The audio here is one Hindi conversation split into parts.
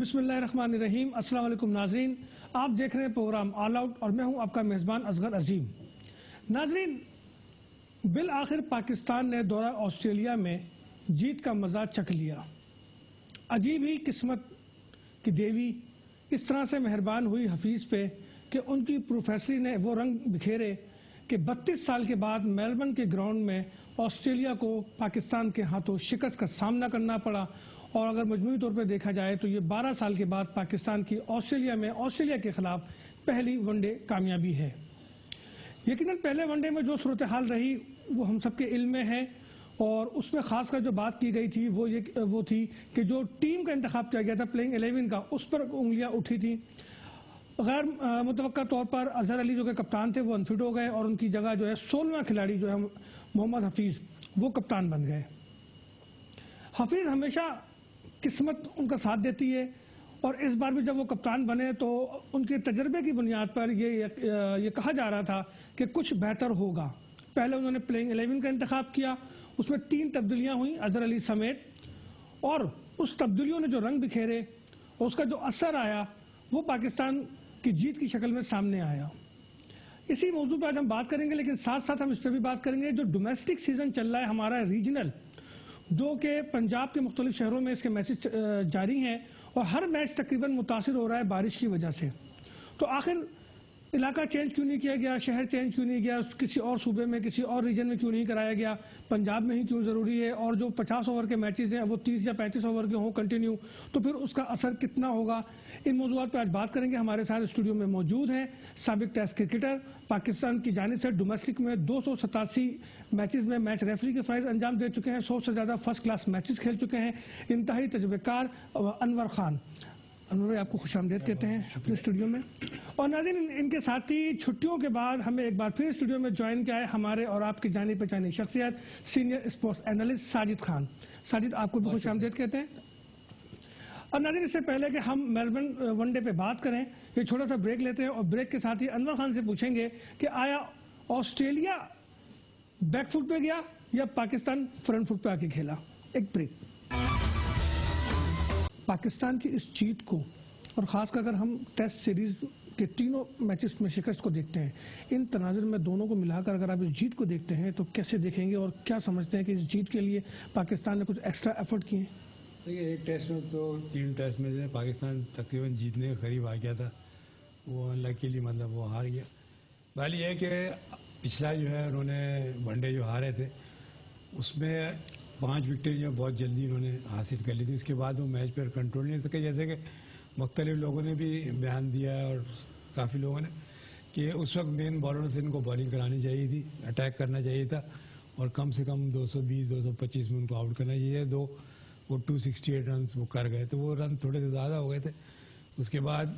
बिस्मिल्लाहिर्रहमानिर्रहीम। अस्सलाम वालेकुम नाजरीन, आप देख रहे हैं प्रोग्राम ऑल आउट और मैं हूं आपका मेज़बान असगर अजीम। नाजरीन, बिल आखिर पाकिस्तान ने दौरा ऑस्ट्रेलिया में जीत का मजा चख लिया। अजीब ही किस्मत की देवी इस तरह से मेहरबान हुई हफीज़ पे कि उनकी प्रोफेसरी ने वो रंग बिखेरे कि 32 साल के बाद मेलबर्न के ग्राउंड में ऑस्ट्रेलिया को पाकिस्तान के हाथों शिकस्त का सामना करना पड़ा। और अगर मजमूई तौर पर देखा जाए तो ये 12 साल के बाद पाकिस्तान की ऑस्ट्रेलिया के खिलाफ पहली वनडे कामयाबी है। यकीनन पहले वनडे में जो सूरत हाल रही वो हम सबके इल्म में है और उसमें खासकर जो बात की गई थी वो थी कि जो टीम का इंतखाब किया गया था प्लेइंग 11 का, उस पर उंगलियां उठी थी। गैर मुतवक्का तौर पर अजहर अली जो कि कप्तान थे वो अनफिट हो गए और उनकी जगह जो है 16वां खिलाड़ी जो है मोहम्मद हफीज वो कप्तान बन गए। हफीज हमेशा किस्मत उनका साथ देती है और इस बार भी जब वो कप्तान बने तो उनके तजर्बे की बुनियाद पर ये कहा जा रहा था कि कुछ बेहतर होगा। पहले उन्होंने प्लेइंग 11 का इंतखाब किया, उसमें 3 तब्दीलियां हुई अजहर अली समेत, और उस तब्दीलियों ने जो रंग बिखेरे और उसका जो असर आया वो पाकिस्तान की जीत की शक्ल में सामने आया। इसी मौजू पर आज हम बात करेंगे, लेकिन साथ साथ हम इस पर भी बात करेंगे जो डोमेस्टिक सीजन चल रहा है हमारा रीजनल, जो कि पंजाब के मुख्तलिफ शहरों में इसके मैचेस जारी हैं और हर मैच तकरीबन मुतासिर हो रहा है बारिश की वजह से। तो आखिर इलाका चेंज क्यों नहीं किया गया, शहर चेंज क्यों नहीं किया, किसी और सूबे में किसी और रीजन में क्यों नहीं कराया गया, पंजाब में ही क्यों ज़रूरी है, और जो 50 ओवर के मैचेस हैं वो 30 या 35 ओवर के हों कंटिन्यू, तो फिर उसका असर कितना होगा। इन मौजूद पर आज बात करेंगे। हमारे साथ स्टूडियो में मौजूद हैं साबिक टेस्ट क्रिकेटर, पाकिस्तान की जानिब से डोमेस्टिक में 287 मैचेस में मैच रेफरी के फ़राइज़ अंजाम दे चुके हैं, 100 से ज़्यादा फर्स्ट क्लास मैचेस खेल चुके हैं, इंतहाई तजुर्बेकार अनवर खान। अनवर भाई, आपको खुशामदीद कहते हैं अपने स्टूडियो में। और नाज़रीन, इनके साथ ही छुट्टियों के बाद हमें एक बार फिर स्टूडियो में ज्वाइन किया है हमारे और आपकी जानी पहचानी शख्सियत senior sports analyst Sajid Khan. Sajid, आपको भी खुशामदीद कहते हैं। और नाज़रीन, इससे पहले कि हम मेलबर्न वनडे पे बात करें, ये छोटा सा ब्रेक लेते हैं और ब्रेक के साथ ही अनवर खान से पूछेंगे कि आया ऑस्ट्रेलिया बैक फुट पे गया या पाकिस्तान फ्रंट फुट पे आके खेला। एक ब्रेक। पाकिस्तान की इस जीत को और ख़ासकर अगर हम टेस्ट सीरीज के तीनों मैचेस में शिकस्त को देखते हैं, इन तनाज़ुर में दोनों को मिलाकर अगर आप इस जीत को देखते हैं तो कैसे देखेंगे और क्या समझते हैं कि इस जीत के लिए पाकिस्तान ने कुछ एक्स्ट्रा एफर्ट किए? देखिए, एक टेस्ट में तो 3 टेस्ट में से पाकिस्तान तकरीबन जीतने के करीब आ गया था, वो अनलकीली मतलब वो हार गया। पहले यह है कि पिछला जो है उन्होंने वनडे जो हारे थे उसमें 5 विकेटें जो बहुत जल्दी उन्होंने हासिल कर ली थी। उसके बाद वो मैच पर कंट्रोल नहीं सके, जैसे कि मुख्तलिफ लोगों ने भी बयान दिया है और काफ़ी लोगों ने कि उस वक्त मेन बॉलरों से इनको बॉलिंग करानी चाहिए थी, अटैक करना चाहिए था और कम से कम 220-225 में उनको आउट करना चाहिए। वो 268 रन वो कर गए, तो वो रन थोड़े से ज़्यादा हो गए थे। उसके बाद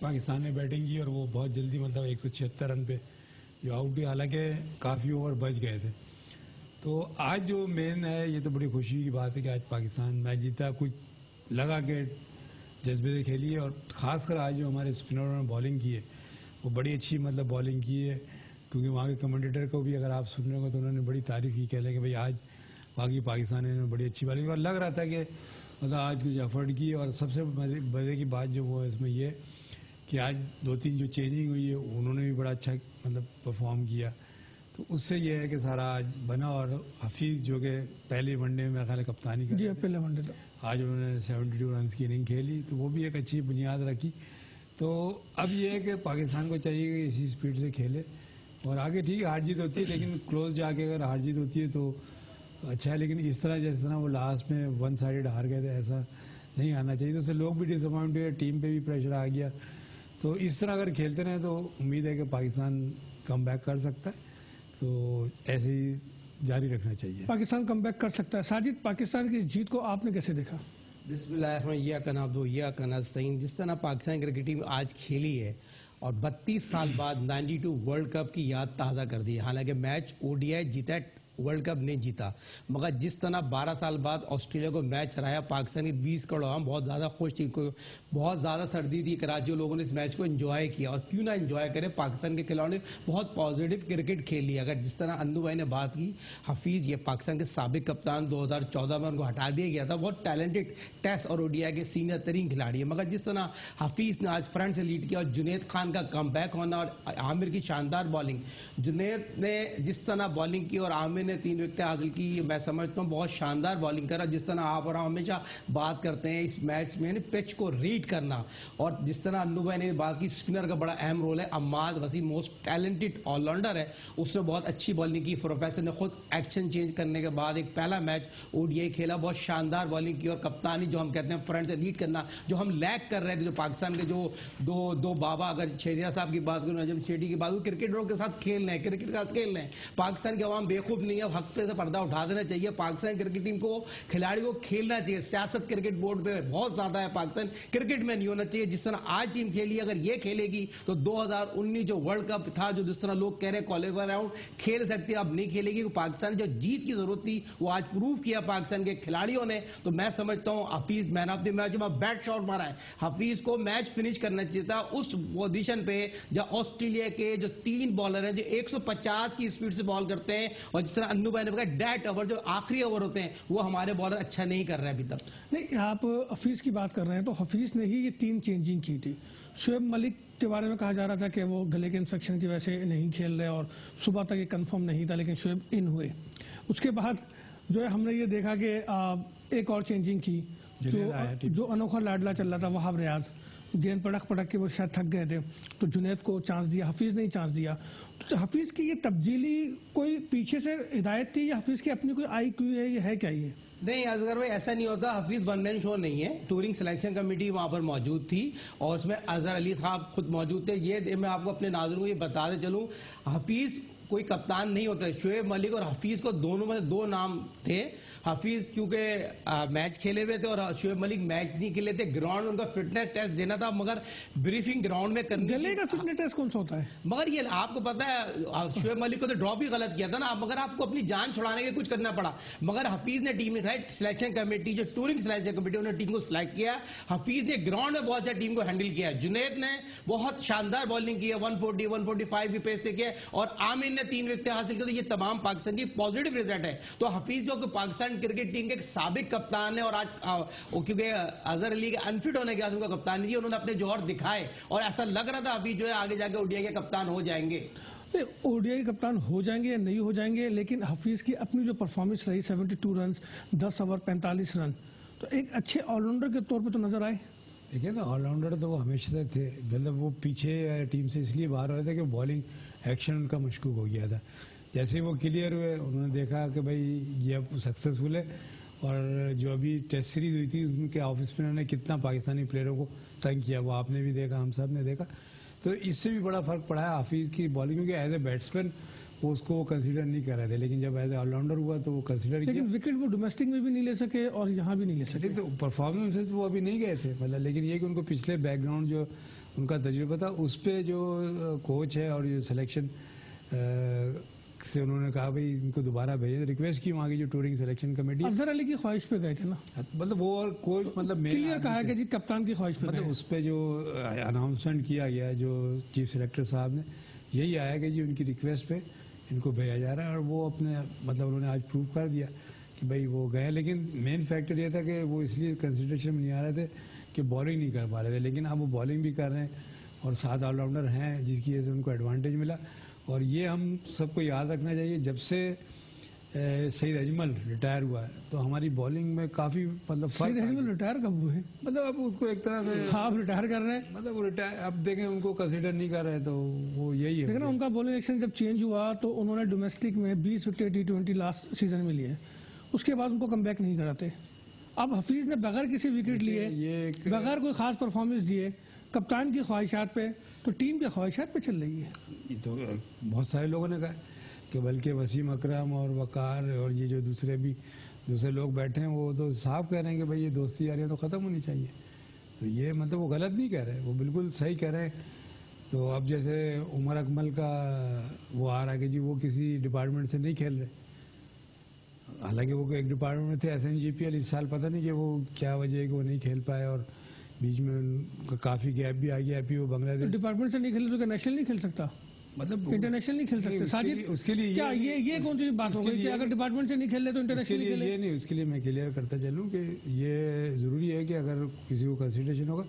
पाकिस्तान ने बैटिंग की और वो बहुत जल्दी मतलब 176 रन पे जो आउट हुई, हालांकि काफ़ी ओवर बच गए थे। तो आज जो मेन है, ये तो बड़ी खुशी की बात है कि आज पाकिस्तान मैच जीता, कुछ लगा के जज्बे से खेली है और ख़ासकर आज जो हमारे स्पिनरों ने बॉलिंग की है वो बड़ी अच्छी मतलब बॉलिंग की है, क्योंकि वहाँ के कमेंटेटर को भी अगर आप सुन रहे हो तो उन्होंने बड़ी तारीफ़ की, कह रहे कि भाई आज बाकी पाकिस्तान ने बड़ी अच्छी बॉलिंग, और लग रहा था कि मतलब आज कुछ एफर्ट की। और सबसे मज़े की बात जो वो है इसमें ये कि आज 2-3 जो चेंजिंग हुई है उन्होंने भी बड़ा अच्छा मतलब परफॉर्म किया, तो उससे ये है कि सारा आज बना। और हफीज़ जो कि पहले वनडे में मेरा ख्याल है कप्तानी कर, पहले वनडे आज उन्होंने 72 रन की इनिंग खेली, तो वो भी एक अच्छी बुनियाद रखी। तो अब ये है कि पाकिस्तान को चाहिए कि इसी स्पीड से खेले और आगे ठीक है हार जीत होती है, लेकिन क्लोज जाके अगर हार जीत होती है तो अच्छा है, लेकिन इस तरह जिस तरह वो लास्ट में 1 साइडेड हार गए थे ऐसा नहीं आना चाहिए। तो उससे लोग भी डिसअपॉइंट हुए, टीम पे भी प्रेशर आ गया। तो इस तरह अगर खेलते रहे तो उम्मीद है कि पाकिस्तान कम बैक कर सकता है, तो ऐसे ही जारी रखना चाहिए। पाकिस्तान कमबैक कर सकता है। साजिद, पाकिस्तान की जीत को आपने कैसे देखा? बिस्मिल्लाहिर्रहमानिर्रहीम। जिस तरह पाकिस्तान क्रिकेट टीम आज खेली है और 32 साल बाद 92 वर्ल्ड कप की याद ताज़ा कर दी। हालांकि मैच ओडीआई जीता है वर्ल्ड कप नहीं जीता, मगर जिस तरह 12 साल बाद ऑस्ट्रेलिया को मैच हराया पाकिस्तान की 20 करोड़ आवाम बहुत ज़्यादा खुश थी, बहुत ज़्यादा सर्दी थी कराची, लोगों ने इस मैच को एंजॉय किया। और क्यों ना एंजॉय करें, पाकिस्तान के खिलाड़ियों ने बहुत पॉजिटिव क्रिकेट खेली। अगर जिस तरह अन्नू भाई ने बात की, हफीज़ ये पाकिस्तान के साबिक कप्तान 2014 में उनको हटा दिया गया था, बहुत टैलेंटेड टेस्ट और ओडीआई के सीनियर तरीन खिलाड़ी है, मगर जिस तरह हफीज़ ने आज फ्रंट से लीड किया और जुनैद खान का कमबैक होना और आमिर की शानदार बॉलिंग, जुनैद ने जिस तरह बॉलिंग की और आमिर ने 3 विकेटें हासिल की, मैं समझता हूँ बहुत शानदार बॉलिंग करा। जिस तरह आप और हम हमेशा बात करते हैं इस मैच में पिच को रीड करना, और जिस तरह अन्नू भाई ने बात की स्पिनर का बड़ा अहम रोल है। Ammad Wasim most talented allrounder है, उसने बहुत अच्छी बॉलिंग की। प्रोफेसर ने खुद एक्शन चेंज करने के बाद एक पहला मैच ओडीआई खेला, बहुत शानदार बॉलिंग की। और कप्तानी जो हम कहते हैं फ्रंट से लीड करना, जो हम लैग कर रहे थे, जो पाकिस्तान के जो दो बाबा, अगर शेरिया साहब की बात करूँ, नजम शेठी की बात करूँ, क्रिकेटरों के साथ खेल रहे हैं, क्रिकेट के साथ खेल रहे हैं। पाकिस्तान की आवाम बेवकूफ नहीं है, हक पे से पर्दा उठा देना चाहिए। पाकिस्तान क्रिकेट टीम को, खिलाड़ियों को खेलना चाहिए। सियासत क्रिकेट बोर्ड पे बहुत ज्यादा है, पाकिस्तान क्रिकेट में नहीं होना चाहिए। जिस तरह आज टीम खेली, अगर ये खेलेगी तो 2019 जो वर्ल्ड कप था, जो जिस तरह लोग कह रहे हैं क्वालिफायर राउंड खेल सकती है, अब नहीं खेलेगी। पाकिस्तान जो जीत की जरूरत थी वो आज प्रूव किया पाकिस्तान के खिलाड़ियों ने। तो मैं समझता हूं Hafeez man of the match में बैट शॉट मारा है, हफीज को मैच फिनिश करना चाहिए था उस पोजीशन पे जहां ऑस्ट्रेलिया के जो 3 बॉलर हैं जो 150 की स्पीड से बॉल करते हैं, और जिस तरह अन्नू भाई ने बताया डेट ओवर जो आखिरी ओवर होते हैं वो हमारे बॉलर अच्छा नहीं कर रहे हैं अभी तक। नहीं, आप हफीज की बात कर रहे हैं तो हफीज ने ही ये 3 चेंजिंग की थी। शुएब मलिक के बारे में कहा जा रहा था कि वो गले के इन्फेक्शन की वजह से नहीं खेल रहे और सुबह तक ये कंफर्म नहीं था, लेकिन शुएब इन हुए। उसके बाद जो है हमने ये देखा कि एक और चेंजिंग की, जो अनोखा लाडला चल रहा था वहाब रियाज, गेंद पटक के वो शायद थक गए थे, तो जुनैद को चांस दिया, हफीज नहीं चांस दिया। तो हफीज की ये तब्दीली कोई पीछे से हिदायत थी या हफीज की अपनी कोई आई क्यू है, ये है क्या ये? नहीं अजगर भाई, ऐसा नहीं होता। हफीज वन मैन शो नहीं है, टूरिंग सिलेक्शन कमेटी वहां पर मौजूद थी और उसमें अजहर अली साहब खुद मौजूद थे। ये मैं आपको अपने नाज़रीन को ये बताते चलूं, हफीज कोई कप्तान नहीं होता है। शुएब मलिक और हफीज को दोनों में 2 नाम थे। हफीज क्योंकि मैच खेले हुए थे और शुएब मलिक मैच नहीं खेले थे, ग्राउंड उनका फिटनेस टेस्ट देना था, मगर ब्रीफिंग ग्राउंड में करने गले का फिटनेस टेस्ट कौन सा होता है? मगर ये आपको पता है शुएब मलिक को तो ड्रॉप ही गलत किया था ना, मगर आपको अपनी जान छुड़ाने के लिए कुछ करना पड़ा। मगर हफीज ने टीम में सिलेक्शन कमेटी जो टूरिंग सिलेक्शन कमेटी उन्होंने टीम को सिलेक्ट किया। हफीज ने ग्राउंड में बहुत ज्यादा टीम को हैंडल किया। जुनैद ने बहुत शानदार बॉलिंग की है, 140 145 की पेस से किया, और आमिर ने 3 विकेट हासिल की। तो ये तमाम पाकिस्तान की पॉजिटिव रिजल्ट है। तो हफीज जो कि पाकिस्तान क्रिकेट टीम के साबिक कप्तान है और आज क्योंकि अजहर अली के अनफिट होने के बाद उनका कप्तान जी उन्होंने अपने जौहर दिखाए और ऐसा लग रहा था अभी जो है आगे जाके ओडीआई के कप्तान हो जाएंगे। ओडीआई कप्तान हो जाएंगे या नहीं हो जाएंगे, लेकिन हफीज की अपनी जो परफॉर्मेंस रही 72 रन 10 ओवर 45 रन, तो एक अच्छे ऑलराउंडर के तौर पे तो नजर आए। देखिए ना, ऑलराउंडर तो वो हमेशा से थे, मतलब वो पीछे टीम से इसलिए बाहर हो रहे थे कि बॉलिंग एक्शन उनका मशकूक हो गया था। जैसे वो क्लियर हुए, उन्होंने देखा कि भाई ये अब सक्सेसफुल है, और जो अभी टेस्ट सीरीज हुई थी उनके ऑफ स्पिनर ने कितना पाकिस्तानी प्लेयरों को तंग किया, वो आपने भी देखा, हम सब ने देखा। तो इससे भी बड़ा फर्क पड़ा है हाफिज की बॉलिंग, क्योंकि एज ए बैट्समैन वो उसको कंसीडर नहीं कर रहे थे, लेकिन जब एज ए ऑलराउंडर हुआ तो वो कंसीडर किया। लेकिन विकेट वो डोमेस्टिक में भी नहीं ले सके और यहाँ भी नहीं ले सके। तो परफॉर्मेंस वो अभी नहीं गए थे, मतलब, लेकिन ये कि उनको पिछले बैकग्राउंड जो उनका तजुर्बा था उस पर जो कोच है और जो सिलेक्शन से उन्होंने कहा भाई इनको दोबारा भेजे, रिक्वेस्ट की वहाँ की जो touring selection committee. Azhar Ali की ख्वाहिश पे गए थे ना, मतलब वो और कोच मतलब क्लियर कहा कि जी कप्तान की ख्वाहिश पे, मतलब उस पर जो अनाउंसमेंट किया गया जो चीफ सेलेक्टर साहब ने, यही आया कि जी उनकी रिक्वेस्ट पे इनको भेजा जा रहा है, और वो अपने मतलब उन्होंने आज प्रूव कर दिया कि भाई वो गए। लेकिन मेन फैक्टर ये था कि वो इसलिए कंसिडरेशन में नहीं आ रहे थे कि बॉलिंग नहीं कर पा रहे थे, लेकिन अब वो बॉलिंग भी कर रहे हैं और 7 ऑलराउंडर हैं जिसकी वजह से उनको एडवांटेज मिला। और ये हम सबको याद रखना चाहिए, जब से सईद अजमल रिटायर हुआ है तो हमारी बॉलिंग में काफी मतलब सईद अजमल रिटायर कब हुए? मतलब अब उसको एक तरह से आप रिटायर कर रहे हैं, मतलब वो रिटायर, अब देखें उनको कंसीडर नहीं कर रहे, तो वो यही है। लेकिन उनका बॉलिंग एक्शन जब चेंज हुआ तो उन्होंने डोमेस्टिक में 20 विकेट T20 लास्ट सीजन में लिए, उसके बाद उनको कमबैक नहीं कराते। अब हफीज ने बगैर किसी विकेट लिए, बगैर कोई खास परफॉर्मेंस दिए, कप्तान की ख्वाहिशात पे, तो टीम की ख्वाहिशात पे चल रही है। ये तो बहुत सारे लोगों ने कहा कि बल्कि वसीम अकरम और वकार और ये जो दूसरे लोग बैठे हैं वो तो साफ कह रहे हैं कि भाई ये दोस्ती यारियां तो ख़त्म होनी चाहिए। तो ये मतलब वो गलत नहीं कह रहे, वो बिल्कुल सही कह रहे हैं। तो अब जैसे उमर अकमल का वो आ रहा है कि जी वो किसी डिपार्टमेंट से नहीं खेल रहे, हालांकि वो एक डिपार्टमेंट में थे SNGPL, इस साल पता नहीं कि वो क्या वजह है कि वो नहीं खेल पाए और बीच में उनका काफ़ी गैप भी आ गया। अभी वो बांग्लादेश डिपार्टमेंट से नहीं खेले तो क्या नेशनल नहीं खेल सकता, मतलब इंटरनेशनल नहीं खेल सकते? साजिद, उसके लिए क्या ये कौन सी बात हो गई कि अगर डिपार्टमेंट से नहीं खेल रहे तो इंटरनेशनल नहीं खेले? ये नहीं, उसके लिए मैं क्लियर करता चलूँ कि ये ज़रूरी है कि अगर किसी को कंसिडरेशन होगा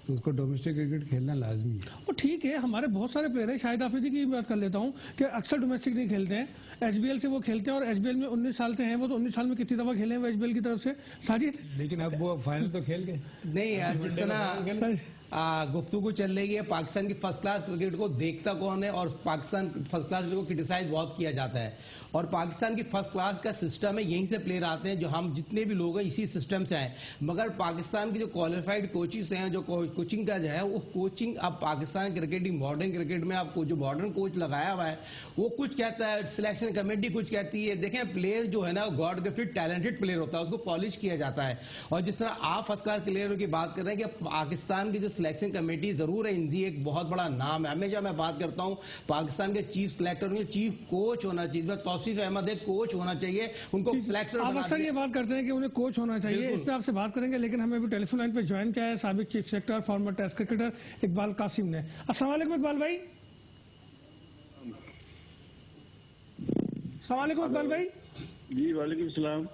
तो उसको डोमेस्टिक क्रिकेट खेलना लाजमी है। वो ठीक है, हमारे बहुत सारे प्लेयर हैं, शाहिद आफरीदी की बात कर लेता हूँ कि अक्सर डोमेस्टिक नहीं खेलते हैं, एचबीएल से वो खेलते हैं और एचबीएल में 19 साल से हैं वो, तो 19 साल में कितनी दफा खेले हैं वो एचबीएल की तरफ से? साजिद, लेकिन अब वो फाइनल तो खेल गए। नहीं यार, जिस तरह गुफ्तगू चल रही है, पाकिस्तान की फर्स्ट क्लास क्रिकेट को देखता कौन है और पाकिस्तान फर्स्ट क्लास क्रिकेट को क्रिटिसाइज बहुत किया जाता है, और पाकिस्तान की फर्स्ट क्लास का सिस्टम है, यहीं से प्लेयर आते हैं, जो हम जितने भी लोग हैं इसी सिस्टम से आए। मगर पाकिस्तान की जो क्वालिफाइड कोचेस हैं, जो कोचिंग का जो है वो कोचिंग, अब पाकिस्तान क्रिकेट, मॉडर्न क्रिकेट में आपको जो मॉडर्न कोच लगाया हुआ है वो कुछ कहता है, सिलेक्शन कमेटी कुछ कहती है। देखें, प्लेयर जो है ना गॉड गिफ्टेड टैलेंटेड प्लेयर होता है, उसको पॉलिश किया जाता है। और जिस तरह आप फर्स्ट क्लास प्लेयरों की बात कर रहे हैं कि पाकिस्तान की जो सिलेक्शन कमेटी जरूर है, इनजी एक बहुत बड़ा नाम है। हमेशा मैं बात करता हूं पाकिस्तान के चीफ सिलेक्टर में चीफ कोच होना चाहिए, तौसीफ अहमद एक कोच होना चाहिए, उनको सिलेक्टर। आप अक्सर ये बात करते हैं कि उन्हें कोच होना चाहिए, इस पे आपसे बात करेंगे, लेकिन हमें भी टेलीफोन लाइन पे ज्वाइन किया है साबिक chief selector, former Test cricketer Iqbal Qasim ने। अस्सलाम वालेकुम इकबाल भाई। अस्सलाम वालेकुम इकबाल भाई। जी वालेकुम सलाम।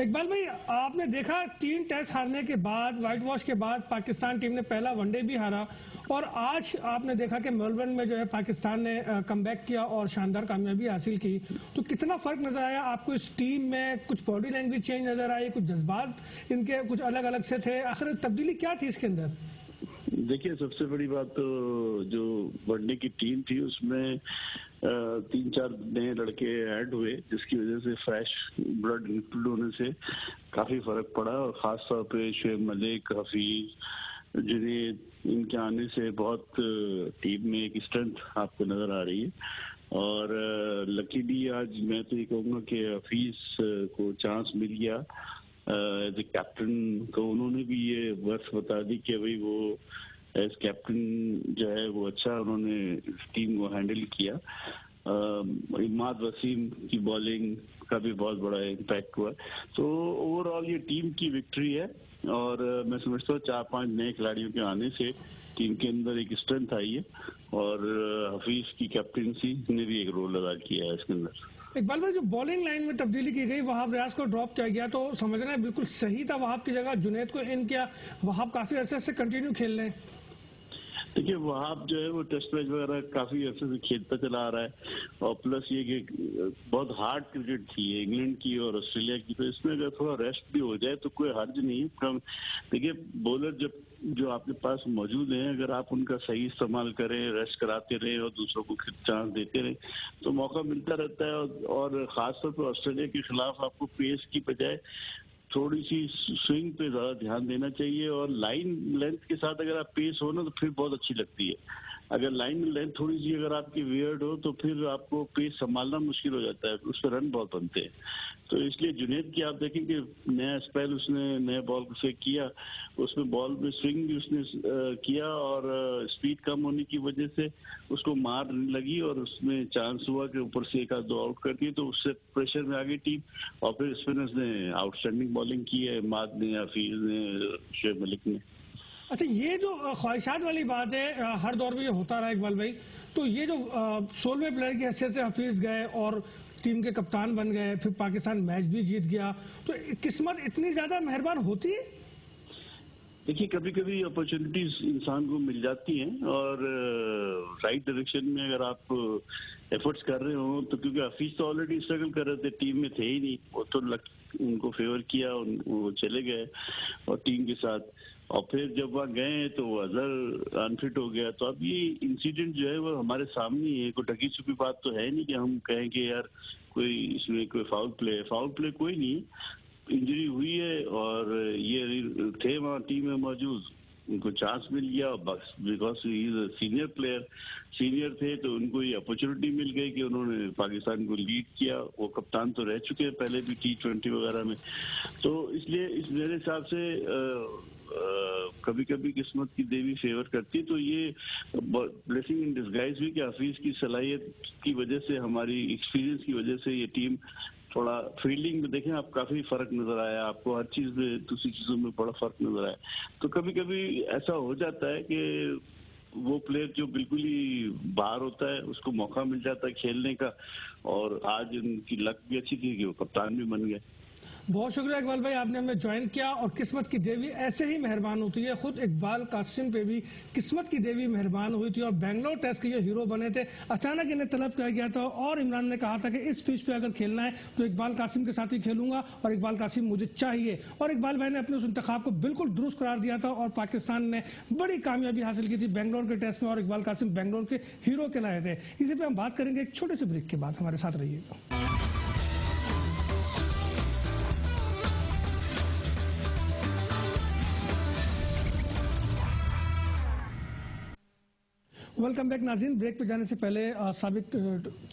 इकबाल भाई, आपने देखा 3 टेस्ट हारने के बाद, व्हाइट वॉश के बाद पाकिस्तान टीम ने पहला वनडे भी हारा, और आज आपने देखा कि मेलबर्न में जो है पाकिस्तान ने कमबैक किया और शानदार कामयाबी हासिल की। तो कितना फर्क नजर आया आपको इस टीम में? कुछ बॉडी लैंग्वेज चेंज नजर आई, कुछ जज्बात इनके कुछ अलग अलग से थे, आखिर तब्दीली क्या थी इसके अंदर? देखिए, सबसे बड़ी बात तो जो वनडे की टीम थी उसमें 3-4 नए लड़के ऐड हुए, जिसकी वजह से फ्रेश ब्लड इंक्लूड होने से काफी फर्क पड़ा, और खास तौर पे शुएब मलिक, हफीज, जुनैद, इनके आने से बहुत टीम में एक स्ट्रेंथ आपको नजर आ रही है। और लकीली आज मैं तो ये कहूँगा कि हफीज को चांस मिल गया एज ए कैप्टन, तो उन्होंने भी ये वर्थ बता दी कि भाई वो एज कैप्टन जो है वो अच्छा उन्होंने टीम को हैंडल किया। इमाद वसीम की बॉलिंग का भी बहुत बड़ा इम्पैक्ट हुआ। तो ओवरऑल ये टीम की विक्ट्री है, और मैं समझता हूँ 4-5 नए खिलाड़ियों के आने से टीम के अंदर एक स्ट्रेंथ आई है, और हफीज की कैप्टनसी ने भी एक रोल अदा किया है इसके अंदर। इकबाल भाई, जो बॉलिंग लाइन में तब्दीली की गई, वहाब रियाज को ड्रॉप किया गया, तो समझना है बिल्कुल सही था, वहाब की जगह जुनैद को इन किया, वहाब काफी अरसे से कंटिन्यू खेल रहे हैं। देखिए, वहाब जो है वो टेस्ट मैच वगैरह काफी अर्से से खेलता चला आ रहा है, और प्लस ये कि बहुत हार्ड क्रिकेट थी इंग्लैंड की और ऑस्ट्रेलिया की, तो इसमें अगर थोड़ा रेस्ट भी हो जाए तो कोई हर्ज नहीं है। कम देखिए, बॉलर जब जो आपके पास मौजूद हैं, अगर आप उनका सही इस्तेमाल करें, रेस्ट कराते रहे और दूसरों को चांस देते रहे तो मौका मिलता रहता है। और खासतौर पर ऑस्ट्रेलिया के खिलाफ आपको पेस की बजाय थोड़ी सी स्विंग पे ज्यादा ध्यान देना चाहिए, और लाइन लेंथ के साथ अगर आप पेस हो ना तो फिर बहुत अच्छी लगती है। अगर लाइन लेंथ थोड़ी सी अगर आपकी वियर्ड हो तो फिर आपको पेस संभालना मुश्किल हो जाता है, उस पर रन बहुत बनते हैं। तो इसलिए जुनैद की आप देखें कि नया स्पेल उसने नए बॉल से किया, उसमें बॉल में स्विंग भी उसने किया, और स्पीड कम होने की वजह से उसको मार लगी, और उसमें चांस हुआ कि ऊपर से 1-2 आउट कर दिए, तो उससे प्रेशर में आ गई टीम। और फिर स्पिनर्स ने आउटस्टैंडिंग बॉलिंग की है, माद ने, हफीज ने, शुएब मलिक ने। अच्छा, ये जो ख्वाहिशात वाली बात है, हर दौर में ये होता रहा इकबाल भाई, तो ये जो 16वें प्लेयर की हैसियत से हफीज गए और टीम के कप्तान बन गए, फिर पाकिस्तान मैच भी जीत गया, तो किस्मत इतनी ज्यादा मेहरबान होती है? देखिए, कभी कभी अपॉर्चुनिटीज इंसान को मिल जाती हैं, और राइट डायरेक्शन में अगर आप एफर्ट्स कर रहे हो तो, क्योंकि हफीज तो ऑलरेडी स्ट्रगल कर रहे थे, टीम में थे ही नहीं, वो तो उनको फेवर किया, वो चले गए और टीम के साथ, और फिर जब वहाँ गए तो वो अजहर अनफिट हो गया। तो अब ये इंसिडेंट जो है वो हमारे सामने ही है, कोई ढकी छुपी बात तो है नहीं कि हम कहें कि यार कोई इसमें कोई फाउल प्ले कोई नहीं, इंजरी हुई है, और ये थे वहाँ टीम में मौजूद, उनको चांस मिल गया, बस because he is senior player, senior थे तो उनको ये अपॉर्चुनिटी मिल गई कि उन्होंने पाकिस्तान को लीड किया। वो कप्तान तो रह चुके हैं पहले भी T20 वगैरह में, तो इसलिए इस मेरे हिसाब से कभी कभी किस्मत की देवी फेवर करती, तो ये ब्लेसिंग इन डिस्गाइज भी कि हफीज की सलाहियत की वजह से, हमारी एक्सपीरियंस की वजह से ये टीम थोड़ा फील्डिंग में देखें आप, काफी फर्क नजर आया आपको, हर चीज में, दूसरी चीजों में बड़ा फर्क नजर आया। तो कभी कभी ऐसा हो जाता है कि वो प्लेयर जो बिल्कुल ही बाहर होता है उसको मौका मिल जाता है खेलने का, और आज उनकी लक भी अच्छी थी कि वो कप्तान भी बन गए। बहुत शुक्रिया इकबाल भाई, आपने हमें ज्वाइन किया। और किस्मत की देवी ऐसे ही मेहरबान होती है। खुद इकबाल कासिम पे भी किस्मत की देवी मेहरबान हुई थी और बेंगलोर टेस्ट के ये हीरो बने थे। अचानक इन्हें तलब किया गया था और इमरान ने कहा था कि इस पिच पे अगर खेलना है तो इकबाल कासिम के साथ ही खेलूंगा और इकबाल कासिम मुझे चाहिए। और इकबाल भाई ने अपने उस इंतखाब को बिल्कुल दुरुस्त करार दिया था और पाकिस्तान ने बड़ी कामयाबी हासिल की थी बेंगलोर के टेस्ट में और इकबाल कासिम बेंगलोर के हीरो कहलाए थे। इसी पे हम बात करेंगे एक छोटे से ब्रेक के बाद। हमारे साथ रहिएगा। वेलकम बैक नाज़रीन। ब्रेक पे जाने से पहले साबिक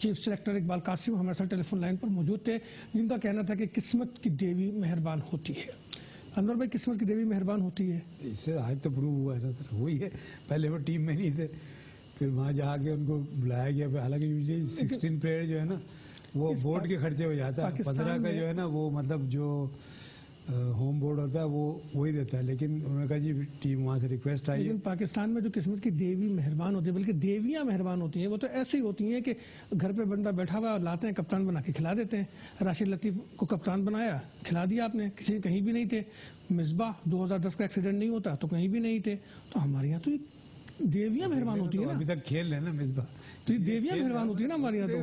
चीफ सेलेक्टर इकबाल कासिम हमारे साथ टेलीफोन लाइन पर मौजूद थे, जिनका कहना था कि किस्मत की देवी मेहरबान होती है। अनवर भाई, किस्मत की देवी मेहरबान होती है? इससे आज तो प्रूव हुआ है सर, हुई है। पहले वो टीम में नहीं थे, फिर वहाँ जाके उनको बुलाया गया। हालांकि यूजली 16 प्लेयर जो है ना वो बोर्ड के खर्चे हो जाता है, 15 का जो है ना वो मतलब जो होम बोर्ड होता है वो वही देता है। लेकिन उन्होंने कहा जी टीम वहाँ से रिक्वेस्ट आई। लेकिन पाकिस्तान में जो किस्मत की देवी मेहरबान होती है, बल्कि देवियां मेहरबान होती हैं, वो तो ऐसी होती हैं कि घर पे बंदा बैठा हुआ लाते हैं, कप्तान बना के खिला देते हैं। राशिद लतीफ को कप्तान बनाया, खिला दिया आपने, किसी कहीं भी नहीं थे। मिसबाह 2010 का एक्सीडेंट नहीं होता तो कहीं भी नहीं थे। तो हमारे यहाँ तो देवियां मेहरबान होती है ना। अभी तक खेल रहे ना मिसबाह, तो देवियां मेहरबान होती है ना हमारे यहाँ तो।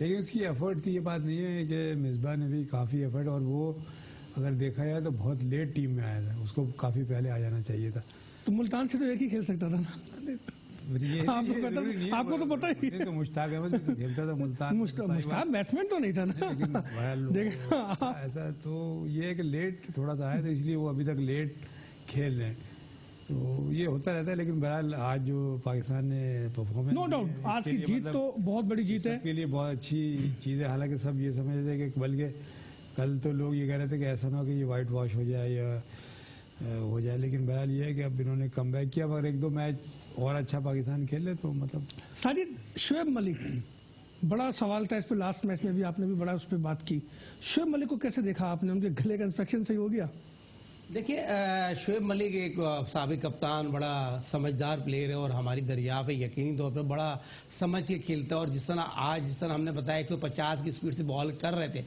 लेकिन उसकी एफर्ट थी, ये बात नहीं है कि मिसबाह ने भी काफ़ी एफर्ट, और वो अगर देखा जाए तो बहुत लेट टीम में आया था, उसको काफ़ी पहले आ जाना चाहिए था। तो मुल्तान से तो एक ही खेल सकता था ना। आपको तो पता ही है। तो मुश्ताक अहमद तो खेलता था मुल्तान। मुश्ताक बैट्समैन तो नहीं था ना। ऐसा तो ये है कि लेट थोड़ा सा आया, तो इसलिए वो अभी तक लेट खेल रहे हैं। तो ये होता रहता है। लेकिन बहरहाल आज जो पाकिस्तान ने परफॉर्मेंस, नो डाउट आज की जीत तो बहुत बड़ी जीत है, के लिए बहुत अच्छी चीज़ है। हालांकि सब ये समझ रहे थे कि बल्कि कल तो लोग ये कह रहे थे कि ऐसा ना हो कि ये वाइट वॉश हो जाए या हो जाए, लेकिन बहरहाल ये है कि अब इन्होंने कम बैक किया। अगर एक दो मैच और अच्छा पाकिस्तान खेल ले तो मतलब। साजिद, शोएब मलिक, बड़ा सवाल था इस पर, लास्ट मैच में भी आपने भी बड़ा उस पर बात की। शोएब मलिक को कैसे देखा आपने? उनके गले का इंस्पेक्शन सही हो गया? देखिए, शोएब मलिक एक साबिक कप्तान, बड़ा समझदार प्लेयर है और हमारी दरिया पे यकीनी तौर पर बड़ा समझ के खेलता है। और जिस तरह हमने बताया 150 की स्पीड से बॉल कर रहे थे,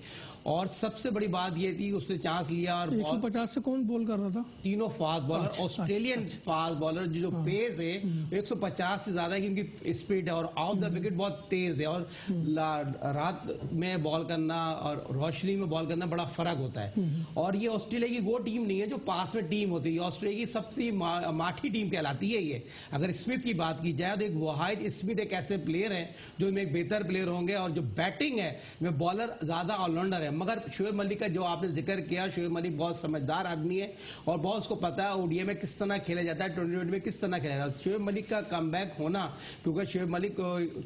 और सबसे बड़ी बात ये थी उसने चांस लिया। और 150 से कौन बॉल कर रहा था? तीनों fast bowler, Australian fast bowler जो पेस है 150 से ज्यादा की उनकी स्पीड है, और आउट द विकेट बहुत तेज है। और रात में बॉल करना और रोशनी में बॉल करना बड़ा फर्क होता है। और ये ऑस्ट्रेलिया की वो टीम नहीं है जो पास में टीम होती है, ऑस्ट्रेलिया की सबसे माठी टीम कहलाती है ये। अगर स्मिथ की बात की जाए तो एक वाहिद स्मिथ एक ऐसे प्लेयर है जो इनमें एक बेहतर प्लेयर होंगे, और जो बैटिंग है में बॉलर ज्यादा ऑलराउंडर है। मगर शोएब मलिक का जो आपने जिक्र किया, शोएब मलिक बहुत समझदार आदमी है और बहुत उसको पता है ओडीआई में किस तरह खेला जाता है, T20 में किस तरह खेला जाता है। शोएब मलिक का कमबैक होना, क्योंकि शोएब मलिक